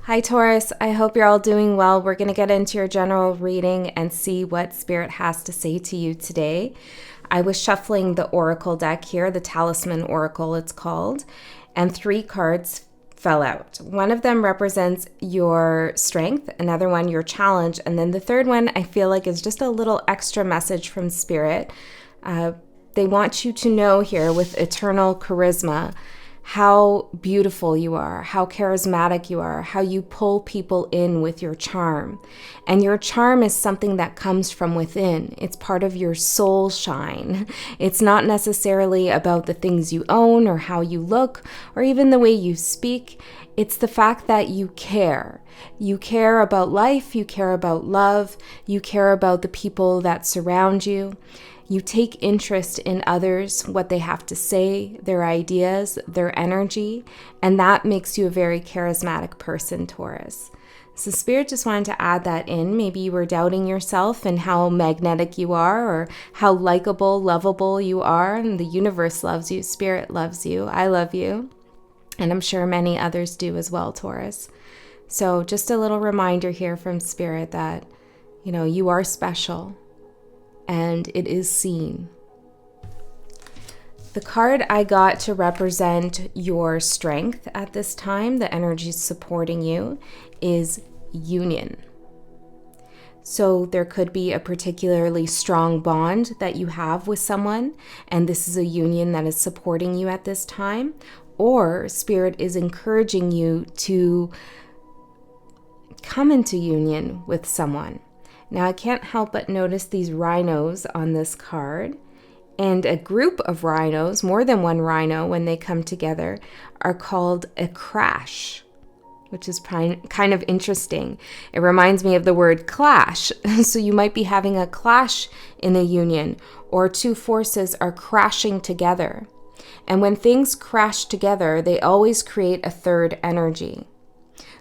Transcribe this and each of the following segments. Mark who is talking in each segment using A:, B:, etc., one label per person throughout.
A: Hi Taurus, I hope you're all doing well. We're going to get into your general reading and see what Spirit has to say to you today. I was shuffling the Oracle deck here, the Talisman Oracle it's called, and 3 cards fell out. One of them represents your strength, another one your challenge, and then the third one I feel like is just a little extra message from Spirit. They want you to know here with eternal charisma how beautiful you are, how charismatic you are, how you pull people in with your charm. And your charm is something that comes from within. It's part of your soul shine. It's not necessarily about the things you own or how you look or even the way you speak. It's the fact that you care. You care about life, you care about love, you care about the people that surround you. You take interest in others, what they have to say, their ideas, their energy, and that makes you a very charismatic person, Taurus. So Spirit just wanted to add that in. Maybe you were doubting yourself and how magnetic you are or how likable, lovable you are, and the universe loves you, Spirit loves you, I love you, and I'm sure many others do as well, Taurus. So just a little reminder here from Spirit that, you are special. And it is seen. The card I got to represent your strength at this time, the energy supporting you, is union. So there could be a particularly strong bond that you have with someone, and this is a union that is supporting you at this time, or Spirit is encouraging you to come into union with someone. Now, I can't help but notice these rhinos on this card, and a group of rhinos, more than one rhino, when they come together, are called a crash, which is kind of interesting. It reminds me of the word clash. So you might be having a clash in a union, or 2 forces are crashing together. And when things crash together, they always create a third energy.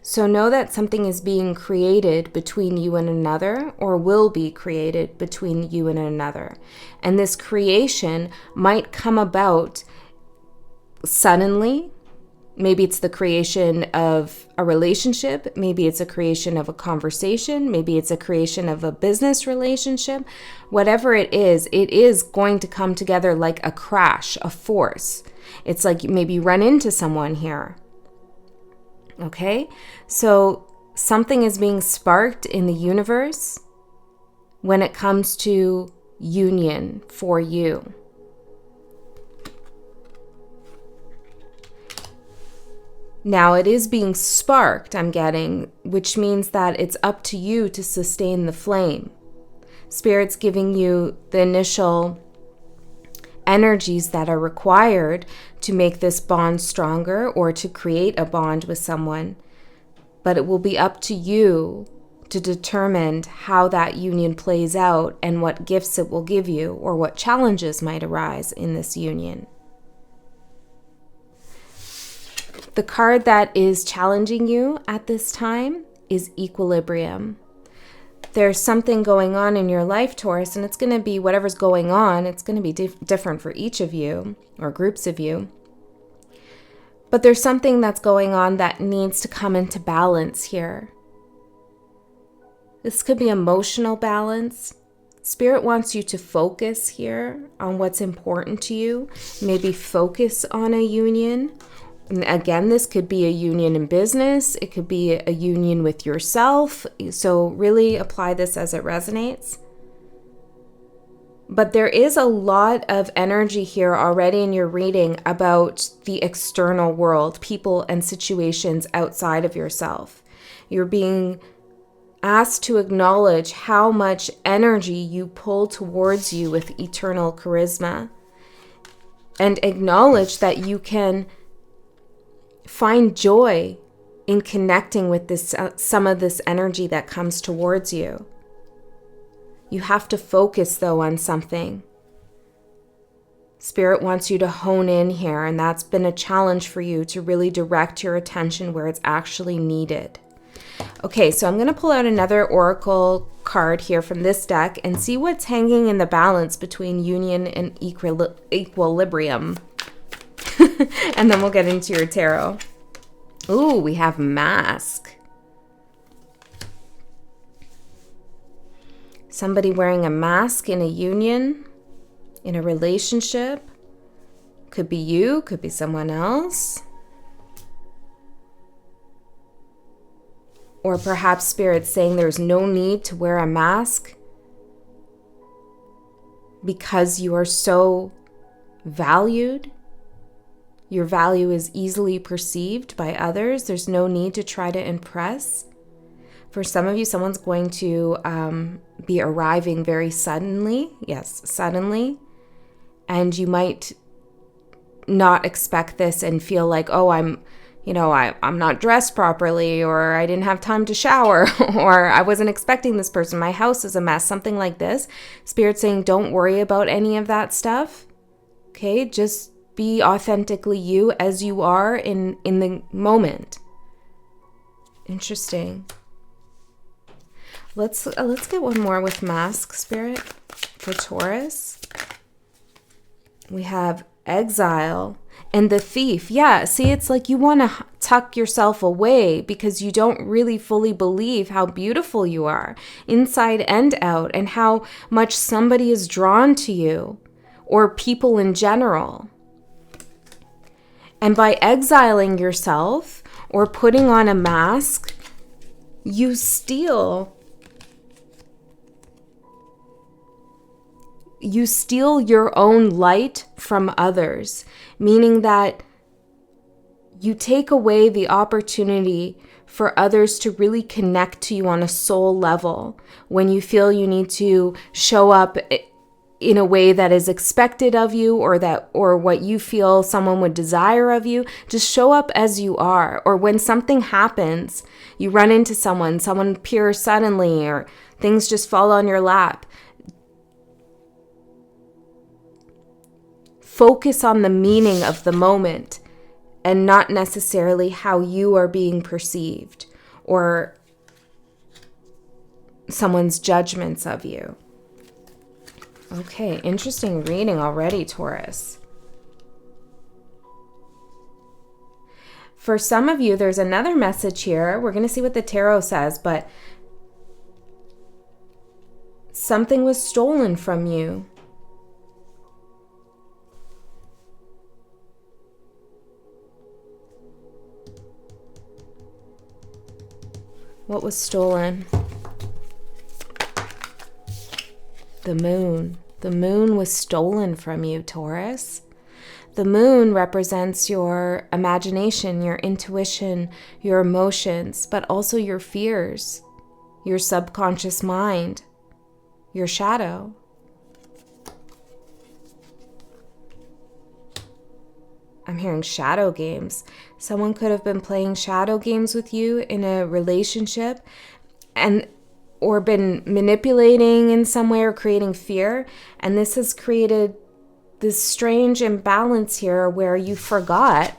A: So know that something is being created between you and another, or will be created between you and another. And this creation might come about suddenly. Maybe it's the creation of a relationship. Maybe it's a creation of a conversation. Maybe it's a creation of a business relationship. Whatever it is going to come together like a crash, a force. It's like maybe you run into someone here. Okay, so something is being sparked in the universe when it comes to union for you. Now it is being sparked, I'm getting, which means that it's up to you to sustain the flame. Spirit's giving you the initial energies that are required to make this bond stronger or to create a bond with someone. But it will be up to you to determine how that union plays out and what gifts it will give you or what challenges might arise in this union. The card that is challenging you at this time is equilibrium. There's something going on in your life, Taurus, and it's going to be whatever's going on, it's going to be different for each of you or groups of you. But there's something that's going on that needs to come into balance here. This could be emotional balance. Spirit wants you to focus here on what's important to you. Maybe focus on a union. And again, this could be a union in business. It could be a union with yourself. So really apply this as it resonates. But there is a lot of energy here already in your reading about the external world, people and situations outside of yourself. You're being asked to acknowledge how much energy you pull towards you with eternal charisma. And acknowledge that you can find joy in connecting with this, some of this energy that comes towards you. You have to focus, though, on something. Spirit wants you to hone in here, and that's been a challenge for you to really direct your attention where it's actually needed. Okay, so I'm going to pull out another oracle card here from this deck and see what's hanging in the balance between union and equilibrium. And then we'll get into your tarot. Ooh, we have mask. Somebody wearing a mask in a union, in a relationship. Could be you, could be someone else. Or perhaps Spirit's saying there's no need to wear a mask because you are so valued. Your value is easily perceived by others. There's no need to try to impress. For some of you, someone's going to be arriving very suddenly. Yes, suddenly. And you might not expect this and feel like, oh, I'm not dressed properly, or I didn't have time to shower, or I wasn't expecting this person. My house is a mess, something like this. Spirit's saying, don't worry about any of that stuff. Okay, just be authentically you as you are in the moment. Interesting. Let's get one more with mask, Spirit, for Taurus. We have exile and the thief. Yeah, see, it's like you want to tuck yourself away because you don't really fully believe how beautiful you are inside and out, and how much somebody is drawn to you, or people in general. And by exiling yourself or putting on a mask, you steal your own light from others, meaning that you take away the opportunity for others to really connect to you on a soul level when you feel you need to show up in a way that is expected of you, or what you feel someone would desire of you. Just show up as you are. Or when something happens, you run into someone appears suddenly, or things just fall on your lap. Focus on the meaning of the moment and not necessarily how you are being perceived or someone's judgments of you. Okay, interesting reading already, Taurus. For some of you, there's another message here. We're going to see what the tarot says, but something was stolen from you. What was stolen? The moon. The moon was stolen from you, Taurus. The moon represents your imagination, your intuition, your emotions, but also your fears, your subconscious mind, your shadow. I'm hearing shadow games. Someone could have been playing shadow games with you in a relationship or been manipulating in some way or creating fear. And this has created this strange imbalance here where you forgot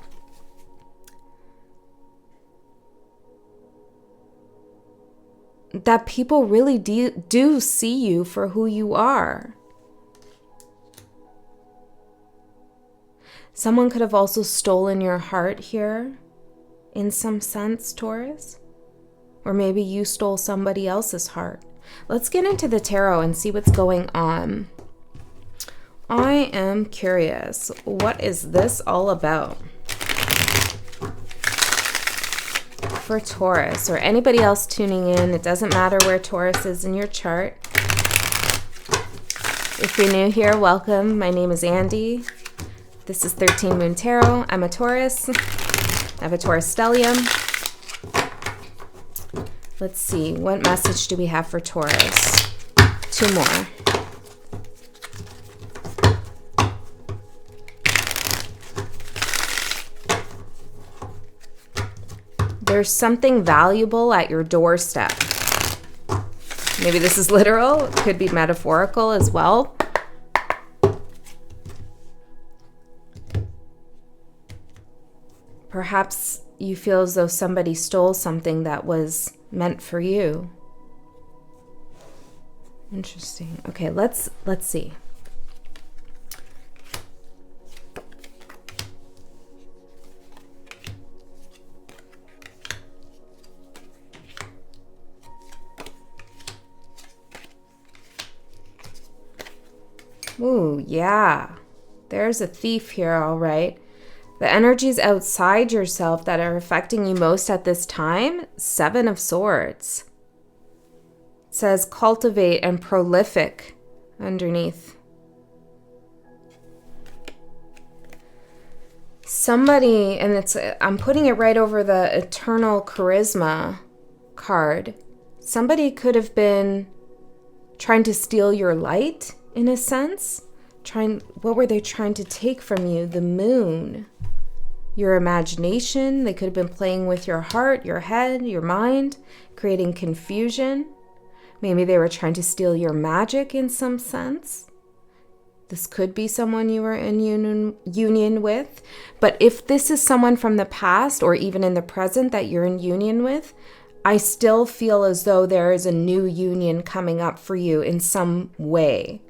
A: that people really do see you for who you are. Someone could have also stolen your heart here in some sense, Taurus. Or maybe you stole somebody else's heart. Let's get into the tarot and see what's going on. I am curious. What is this all about? For Taurus or anybody else tuning in, it doesn't matter where Taurus is in your chart. If you're new here, welcome. My name is Andy. This is 13 Moon Tarot. I'm a Taurus. I have a Taurus stellium. Let's see. What message do we have for Taurus? 2 more. There's something valuable at your doorstep. Maybe this is literal. It could be metaphorical as well. Perhaps you feel as though somebody stole something that was meant for you. Interesting. Okay, let's see. Ooh, yeah. There's a thief here, all right. The energies outside yourself that are affecting you most at this time, 7 of Swords. It says cultivate and prolific underneath. Somebody, and I'm putting it right over the Eternal Charisma card. Somebody could have been trying to steal your light, in a sense. What were they trying to take from you? The Moon. Your imagination. They could have been playing with your heart, your head, your mind, creating confusion. Maybe they were trying to steal your magic in some sense. This could be someone you were in union with. But if this is someone from the past or even in the present that you're in union with, I still feel as though there is a new union coming up for you in some way.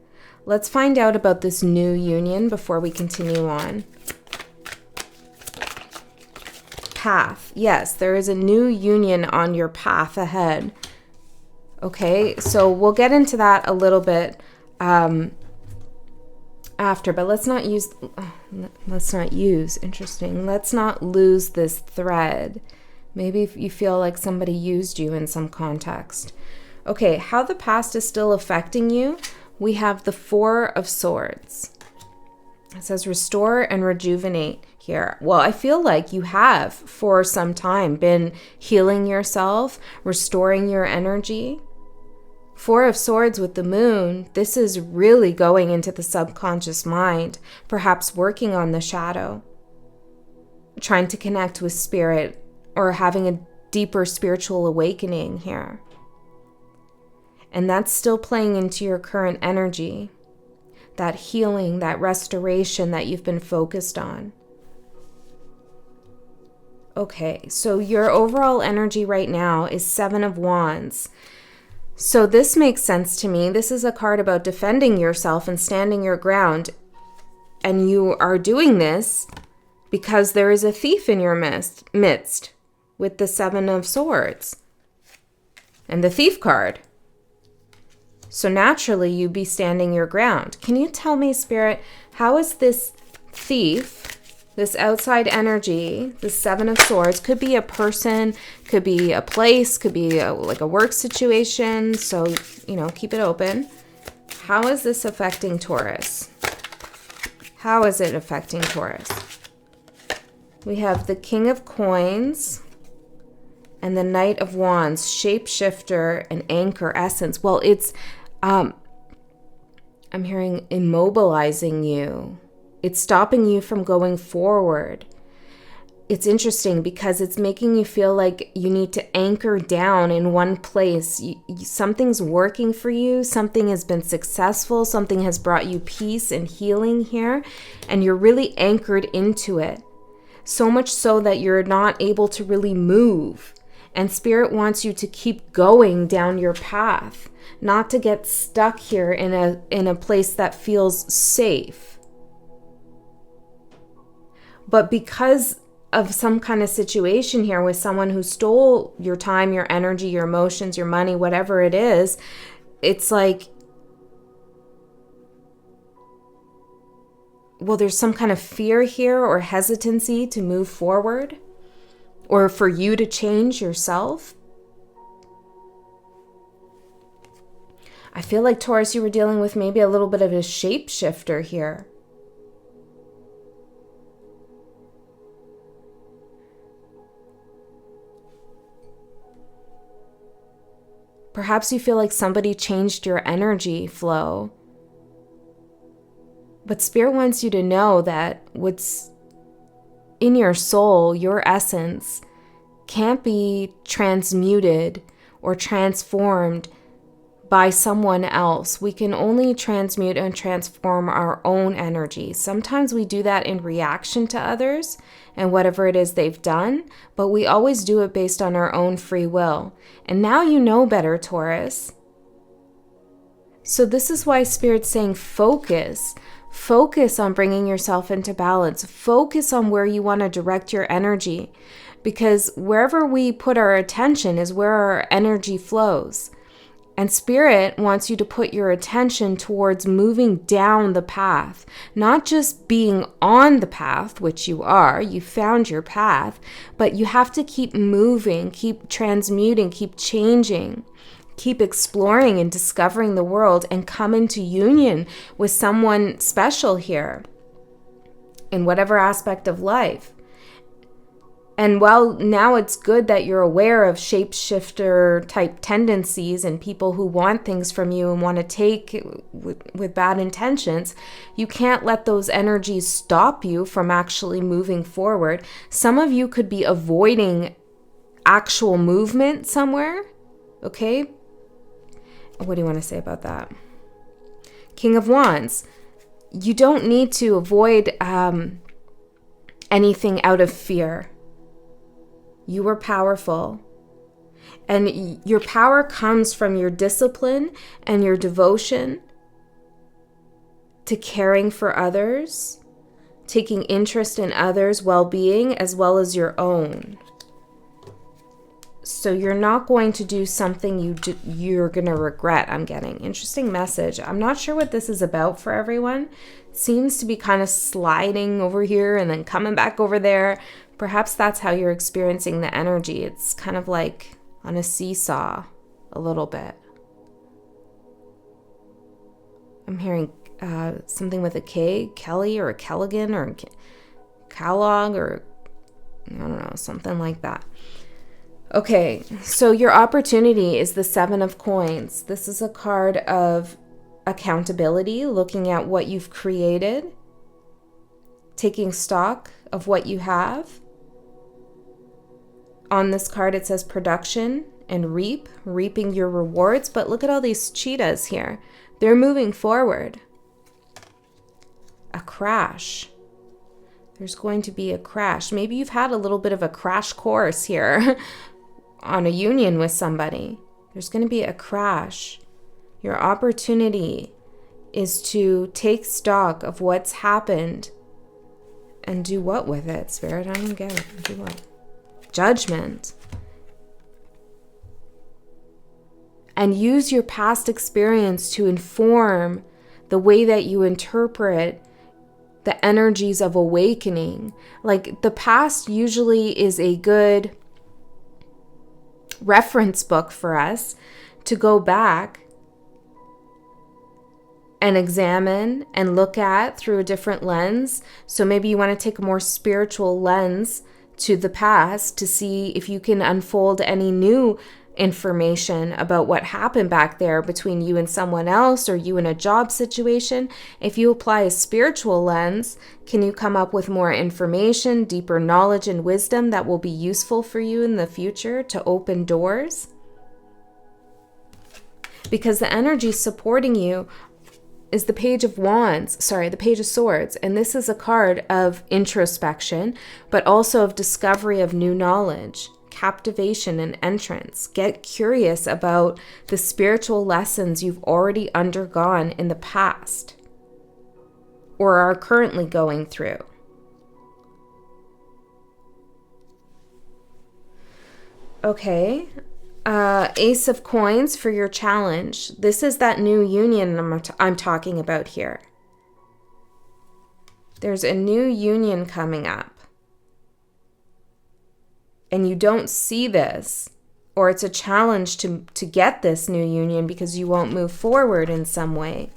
A: Let's find out about this new union before we continue on. Path. Yes, there is a new union on your path ahead. Okay, so we'll get into that a little bit after, but let's not lose this thread. Maybe if you feel like somebody used you in some context. Okay, how the past is still affecting you. We have the 4 of Swords. It says restore and rejuvenate here. Well, I feel like you have for some time been healing yourself, restoring your energy. 4 of Swords with the Moon, this is really going into the subconscious mind, perhaps working on the shadow, trying to connect with spirit or having a deeper spiritual awakening here. And that's still playing into your current energy, that healing, that restoration that you've been focused on. Okay, so your overall energy right now is 7 of Wands. So this makes sense to me. This is a card about defending yourself and standing your ground. And you are doing this because there is a thief in your midst with the 7 of Swords and the thief card. So naturally, you'd be standing your ground. Can you tell me, Spirit, how is this thief, this outside energy, the 7 of Swords, could be a person, could be a place, could be like a work situation. So, keep it open. How is this affecting Taurus? How is it affecting Taurus? We have the King of Coins and the Knight of Wands, Shapeshifter and Anchor Essence. Well, it's, I'm hearing immobilizing you. It's stopping you from going forward. It's interesting because it's making you feel like you need to anchor down in one place. Something's working for you. Something has been successful. Something has brought you peace and healing here. And you're really anchored into it. So much so that you're not able to really move. And Spirit wants you to keep going down your path, not to get stuck here in a place that feels safe. But because of some kind of situation here with someone who stole your time, your energy, your emotions, your money, whatever it is, it's like, well, there's some kind of fear here or hesitancy to move forward or for you to change yourself. I feel like, Taurus, you were dealing with maybe a little bit of a shapeshifter here. Perhaps you feel like somebody changed your energy flow. But Spirit wants you to know that what's in your soul, your essence, can't be transmuted or transformed by someone else. We can only transmute and transform our own energy. Sometimes we do that in reaction to others and whatever it is they've done, but we always do it based on our own free will. And now you know better, Taurus. So this is why Spirit's saying focus. Focus on bringing yourself into balance. Focus on where you want to direct your energy, because wherever we put our attention is where our energy flows. And Spirit wants you to put your attention towards moving down the path, not just being on the path, which you are, you found your path, but you have to keep moving, keep transmuting, keep changing, keep exploring and discovering the world, and come into union with someone special here in whatever aspect of life. And while now it's good that you're aware of shapeshifter type tendencies and people who want things from you and want to take with bad intentions, you can't let those energies stop you from actually moving forward. Some of you could be avoiding actual movement somewhere. Okay? What do you want to say about that? King of Wands. You don't need to avoid anything out of fear. You are powerful. And your power comes from your discipline and your devotion to caring for others, taking interest in others' well-being as well as your own. So you're not going to do something you're going to regret, I'm getting. Interesting message. I'm not sure what this is about for everyone. It seems to be kind of sliding over here and then coming back over there. Perhaps that's how you're experiencing the energy. It's kind of like on a seesaw a little bit. I'm hearing something with a K, Kelly or a Kelligan or a Kellogg or I don't know, something like that. Okay, so your opportunity is the Seven of Coins. This is a card of accountability, looking at what you've created, taking stock of what you have. On this card, it says production and reaping your rewards. But look at all these cheetahs here. They're moving forward. A crash. There's going to be a crash. Maybe you've had a little bit of a crash course here on a union with somebody. There's going to be a crash. Your opportunity is to take stock of what's happened and do what with it, Spirit? I don't get it. Do what? Judgment. And use your past experience to inform the way that you interpret the energies of awakening. Like the past usually is a good reference book for us to go back and examine and look at through a different lens. So maybe you want to take a more spiritual lens to the past to see if you can unfold any new information about what happened back there between you and someone else or you in a job situation. If you apply a spiritual lens, can you come up with more information, deeper knowledge and wisdom that will be useful for you in the future to open doors? Because the energy supporting you is the Page of Swords. And this is a card of introspection, but also of discovery of new knowledge, captivation and entrance. Get curious about the spiritual lessons you've already undergone in the past or are currently going through. Okay. Ace of Coins for your challenge. This is that new union I'm talking about here. There's a new union coming up. And you don't see this, or it's a challenge to get this new union because you won't move forward in some way.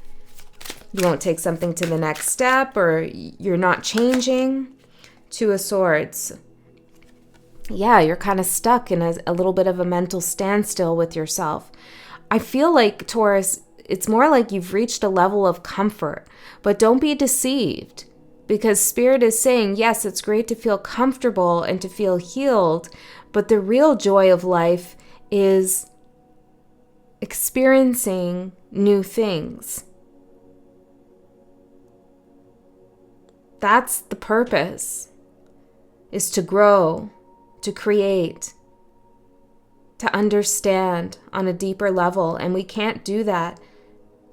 A: You won't take something to the next step, or you're not changing. Two of Swords. Yeah, you're kind of stuck in a little bit of a mental standstill with yourself. I feel like, Taurus, it's more like you've reached a level of comfort, but don't be deceived because Spirit is saying, yes, it's great to feel comfortable and to feel healed, but the real joy of life is experiencing new things. That's the purpose, is to grow, to create, to understand on a deeper level. And we can't do that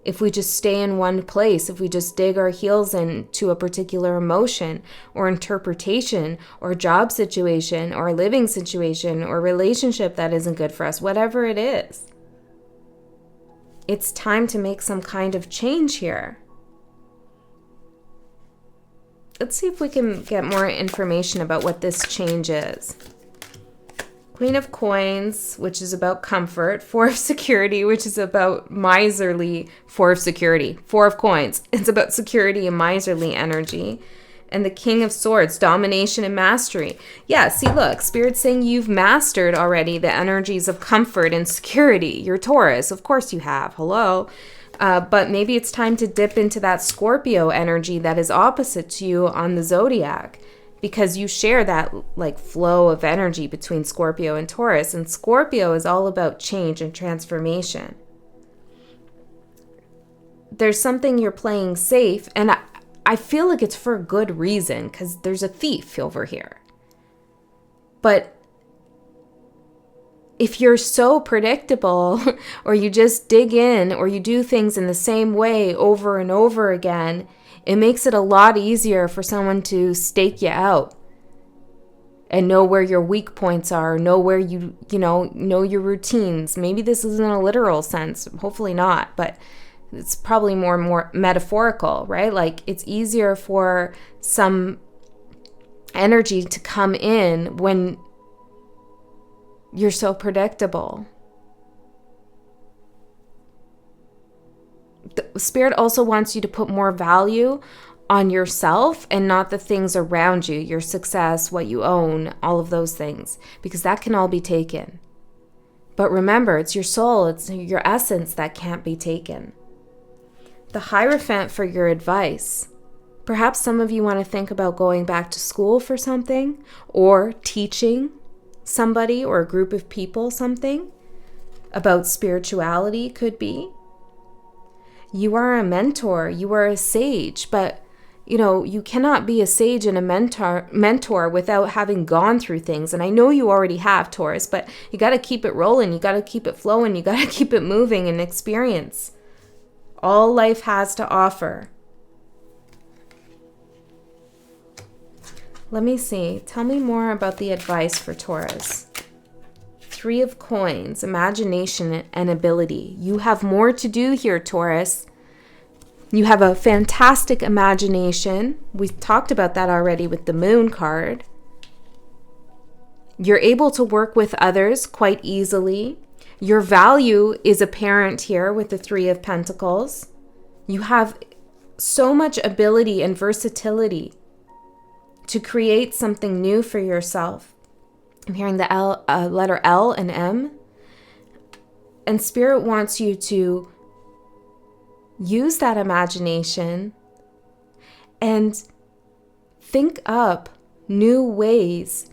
A: if we just stay in one place, if we just dig our heels into a particular emotion or interpretation or job situation or living situation or relationship that isn't good for us, whatever it is. it's time to make some kind of change here. Let's see if we can get more information about what this change is. Queen of Coins, which is about comfort. Four of Security, which is about miserly. Four of Security. Four of Coins. It's about security and miserly energy. And the King of Swords, domination and mastery. Yeah, see, look, Spirit's saying you've mastered already the energies of comfort and security. You're Taurus. Of course you have. Hello. But maybe it's time to dip into that Scorpio energy that is opposite to you on the zodiac, because you share that like flow of energy between Scorpio and Taurus. And Scorpio is all about change and transformation. There's something you're playing safe, and I feel like it's for a good reason, because there's a thief over here. But if you're so predictable, or you just dig in, or you do things in the same way over and over again, it makes it a lot easier for someone to stake you out and know where your weak points are, know where know your routines. Maybe this isn't a literal sense, hopefully not, but it's probably more metaphorical, right? Like, it's easier for some energy to come in when you're so predictable. The Spirit also wants you to put more value on yourself and not the things around you, your success, what you own, all of those things, because that can all be taken. But remember, it's your soul, it's your essence that can't be taken. The Hierophant for your advice. Perhaps some of you want to think about going back to school for something, or teaching somebody or a group of people something about spirituality, could be. You are a mentor, you are a sage, but you cannot be a sage and a mentor without having gone through things. And I know you already have, Taurus, but you got to keep it rolling, you got to keep it flowing, you got to keep it moving and experience all life has to offer. Let me see. Tell me more about the advice for Taurus. Three of Coins, imagination and ability. You have more to do here, Taurus. You have a fantastic imagination. We talked about that already with the Moon card. You're able to work with others quite easily. Your value is apparent here with the Three of Pentacles. You have so much ability and versatility to create something new for yourself. I'm hearing the letter L and M. And Spirit wants you to use that imagination and think up new ways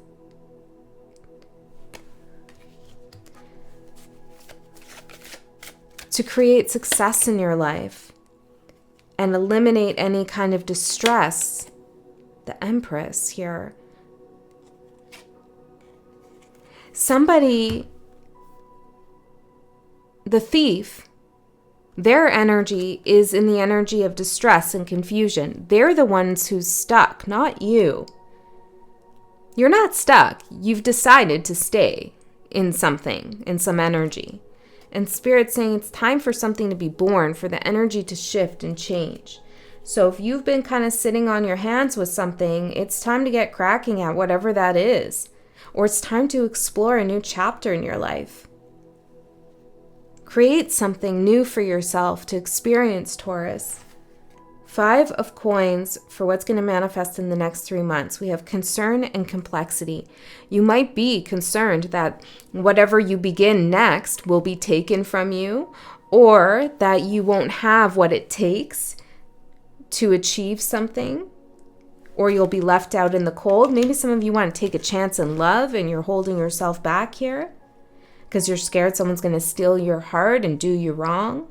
A: to create success in your life and eliminate any kind of distress. The Empress here. Somebody, the thief, their energy is in the energy of distress and confusion. They're the ones who's stuck, not you. You're not stuck. You've decided to stay in something, in some energy. And Spirit's saying it's time for something to be born, for the energy to shift and change. So if you've been kind of sitting on your hands with something, it's time to get cracking at whatever that is. Or it's time to explore a new chapter in your life. Create something new for yourself to experience, Taurus. Five of Coins for what's going to manifest in the next 3 months. We have concern and complexity. You might be concerned that whatever you begin next will be taken from you, or that you won't have what it takes to achieve something, or you'll be left out in the cold. Maybe some of you want to take a chance in love and you're holding yourself back here because you're scared someone's going to steal your heart and do you wrong.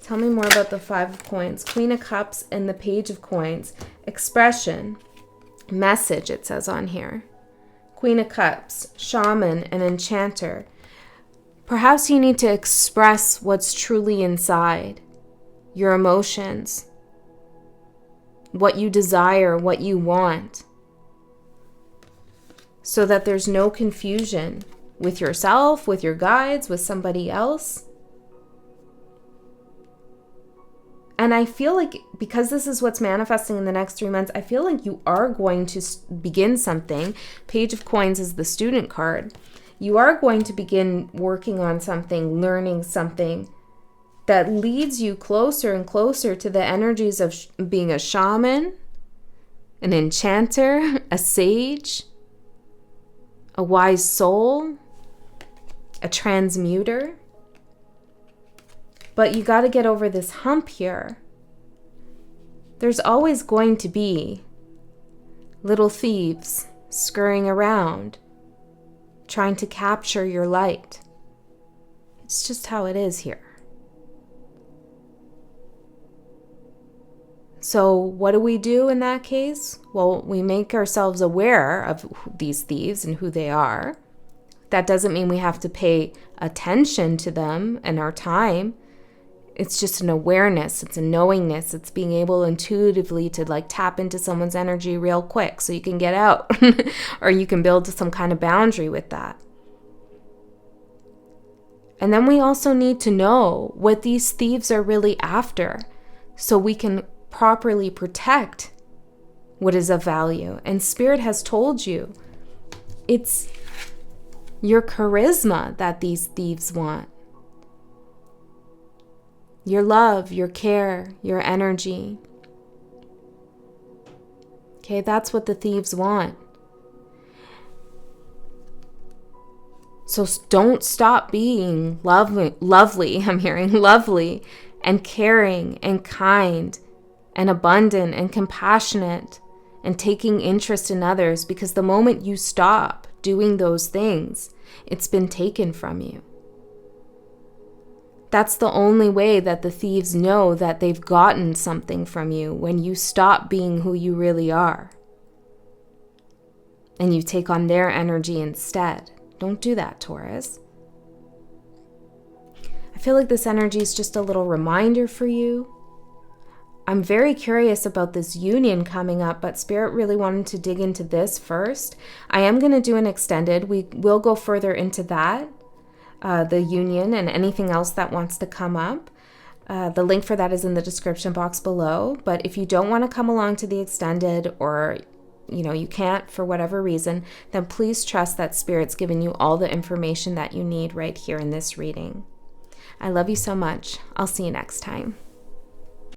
A: Tell me more about the Five of Coins, Queen of Cups, and the Page of Coins. Expression, message, it says on here. Queen of Cups, shaman and enchanter. Perhaps you need to express what's truly inside. Your emotions, what you desire, what you want, so that there's no confusion with yourself, with your guides, with somebody else. And I feel like because this is what's manifesting in the next 3 months, I feel like you are going to begin something. Page of Coins is the student card. You are going to begin working on something, learning something that leads you closer and closer to the energies of being a shaman, an enchanter, a sage, a wise soul, a transmuter. But you got to get over this hump here. There's always going to be little thieves scurrying around, trying to capture your light. It's just how it is here. So what do we do in that case? Well, we make ourselves aware of these thieves and who they are. That doesn't mean we have to pay attention to them and our time. It's just an awareness. It's a knowingness. It's being able intuitively to like tap into someone's energy real quick so you can get out or you can build some kind of boundary with that. And then we also need to know what these thieves are really after so we can properly protect what is of value. And Spirit has told you it's your charisma that these thieves want. Your love, your care, your energy. Okay, that's what the thieves want. So don't stop being lovely, I'm hearing lovely and caring and kind and abundant and compassionate and taking interest in others, because the moment you stop doing those things, it's been taken from you. That's the only way that the thieves know that they've gotten something from you, when you stop being who you really are and you take on their energy instead. Don't do that, Taurus. I feel like this energy is just a little reminder for you. I'm very curious about this union coming up, but Spirit really wanted to dig into this first. I am going to do an extended. We will go further into that. The union and anything else that wants to come up. The link for that is in the description box below. But if you don't want to come along to the extended, or you can't for whatever reason, then please trust that Spirit's given you all the information that you need right here in this reading. I love you so much. I'll see you next time.